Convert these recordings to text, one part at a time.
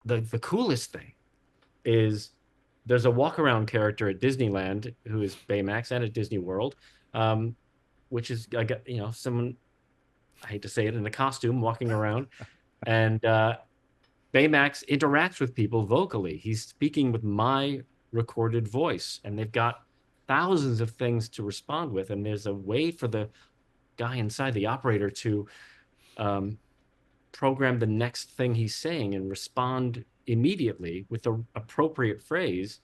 the coolest thing is there's a walk around character at Disneyland who is Baymax and at Disney World, um, which is I got someone, I hate to say it, in a costume walking around, and Baymax interacts with people vocally. He's speaking with my recorded voice, and they've got thousands of things to respond with, and there's a way for the guy inside, the operator, to um, program the next thing he's saying and respond immediately with the appropriate phrase,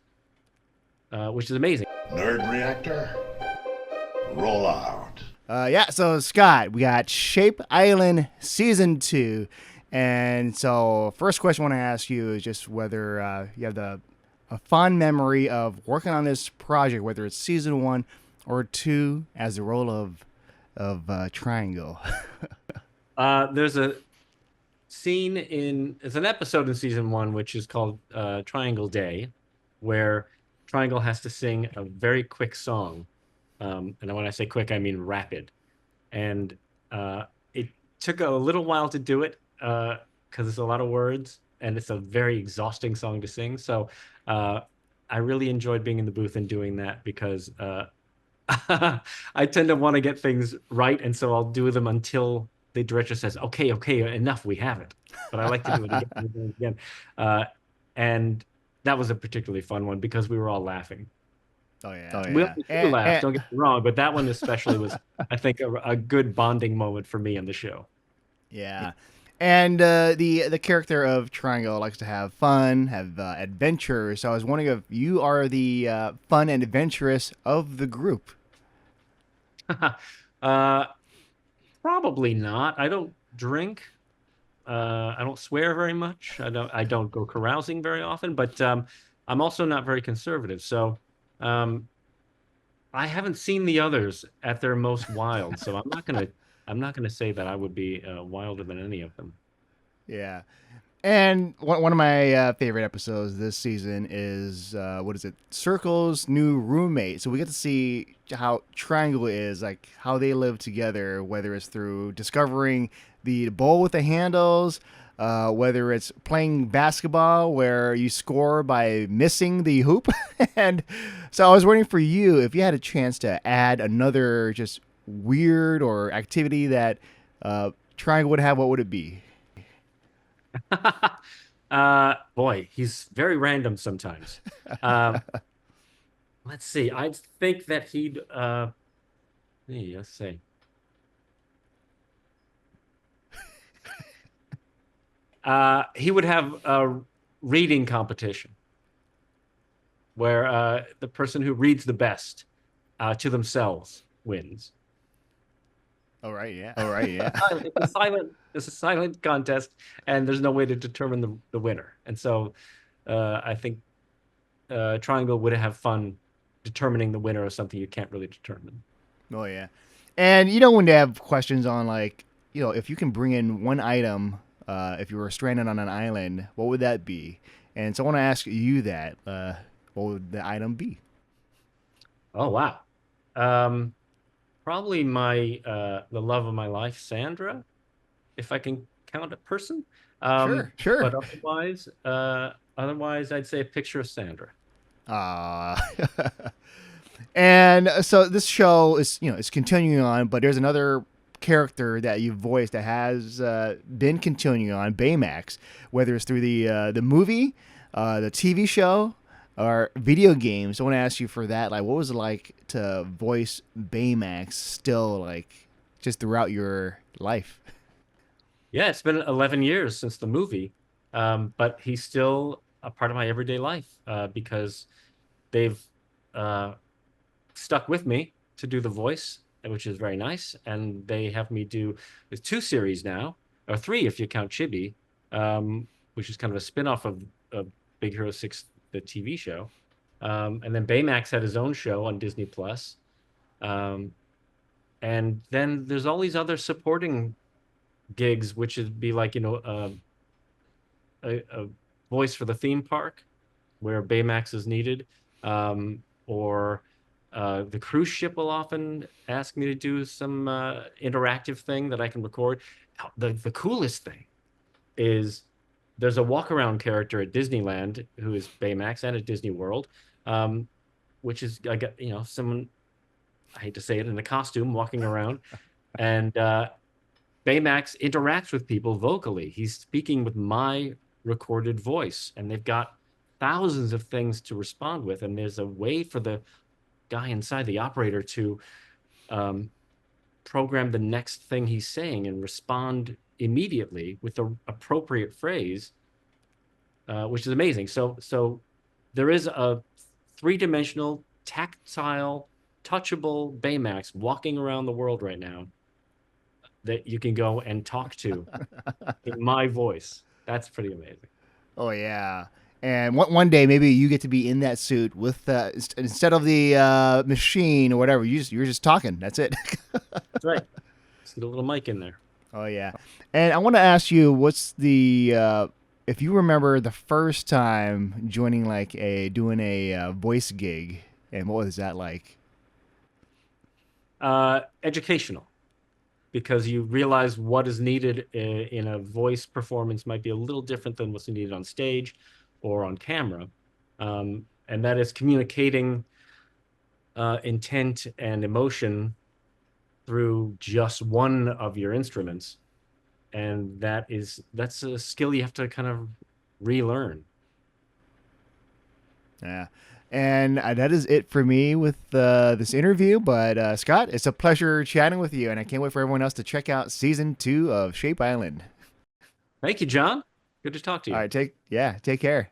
which is amazing. Nerd Reactor, roll out. Yeah, so Scott, we got Shape Island Season 2. And so, first question I want to ask you is just whether you have a fond memory of working on this project, whether it's Season 1 or 2, as the role of Triangle. There's a scene it's an episode in Season 1, which is called Triangle Day, where Triangle has to sing a very quick song. And when I say quick, I mean rapid. And it took a little while to do it because it's a lot of words and it's a very exhausting song to sing. So I really enjoyed being in the booth and doing that because I tend to want to get things right. And so I'll do them until the director says, okay, enough, we have it. But I like to do it again and again. And that was a particularly fun one because we were all laughing. Oh yeah. We laughed, don't get me wrong, but that one especially was, I think, a good bonding moment for me on the show. Yeah. And the character of Triangle likes to have fun, have adventures. So I was wondering if you are the fun and adventurous of the group. Probably not. I don't drink. I don't swear very much. I don't go carousing very often, but I'm also not very conservative. So I haven't seen the others at their most wild. So I'm not gonna say that I would be wilder than any of them. Yeah. And one of my favorite episodes this season is, what is it? Circle's new roommate. So we get to see how Triangle is, like how they live together, whether it's through discovering the bowl with the handles, whether it's playing basketball where you score by missing the hoop. And so I was wondering for you, if you had a chance to add another just weird or activity that Triangle would have, what would it be? Boy, he's very random sometimes. Let's see. I think that let's see. He would have a reading competition where the person who reads the best to themselves wins. All right, yeah. It's a silent contest, and there's no way to determine the winner. And so I think Triangle would have fun determining the winner of something you can't really determine. Oh, yeah. And when they have questions on, like, if you can bring in one item, if you were stranded on an island, what would that be? And so I want to ask you that. What would the item be? Oh, wow. Probably the love of my life, Sandra, if I can count a person. Sure. But otherwise, I'd say a picture of Sandra. And so this show is, it's continuing on, but there's another character that you voiced that has been continuing on, Baymax, whether it's through the movie, the TV show, or video games. I want to ask you for that. Like, what was it like to voice Baymax still, like, just throughout your life? Yeah, it's been 11 years since the movie, but he's still a part of my everyday life because they've stuck with me to do the voice, which is very nice. And they have me do, there's 2 series now, or 3 if you count Chibi, which is kind of a spin-off of Big Hero 6, the TV show. And then Baymax had his own show on Disney Plus. And then there's all these other supporting gigs, which would be like, a voice for the theme park where Baymax is needed, or the cruise ship will often ask me to do some interactive thing that I can record. The coolest thing is there's a walk around character at Disneyland who is Baymax and at Disney World, um, which is I got someone, I hate to say it, in a costume walking around, and Baymax interacts with people vocally. He's speaking with my recorded voice, and they've got thousands of things to respond with, and there's a way for the guy inside, the operator, to um, program the next thing he's saying and respond immediately with the appropriate phrase, which is amazing. So there is a three-dimensional, tactile, touchable Baymax walking around the world right now that you can go and talk to in my voice. That's pretty amazing. Oh yeah. And one day maybe you get to be in that suit with instead of the machine or whatever. You're just talking. That's it. That's right. Just get a little mic in there. Oh yeah. And I want to ask you, what's the if you remember the first time joining like a doing a voice gig, and what was that like? Educational, because you realize what is needed in a voice performance might be a little different than what's needed on stage or on camera. And that is communicating intent and emotion through just one of your instruments. And that's a skill you have to kind of relearn. Yeah. And that is it for me with this interview. But Scott, it's a pleasure chatting with you, and I can't wait for everyone else to check out season 2 of Shape Island. Thank you, John. Good to talk to All you. right, take care.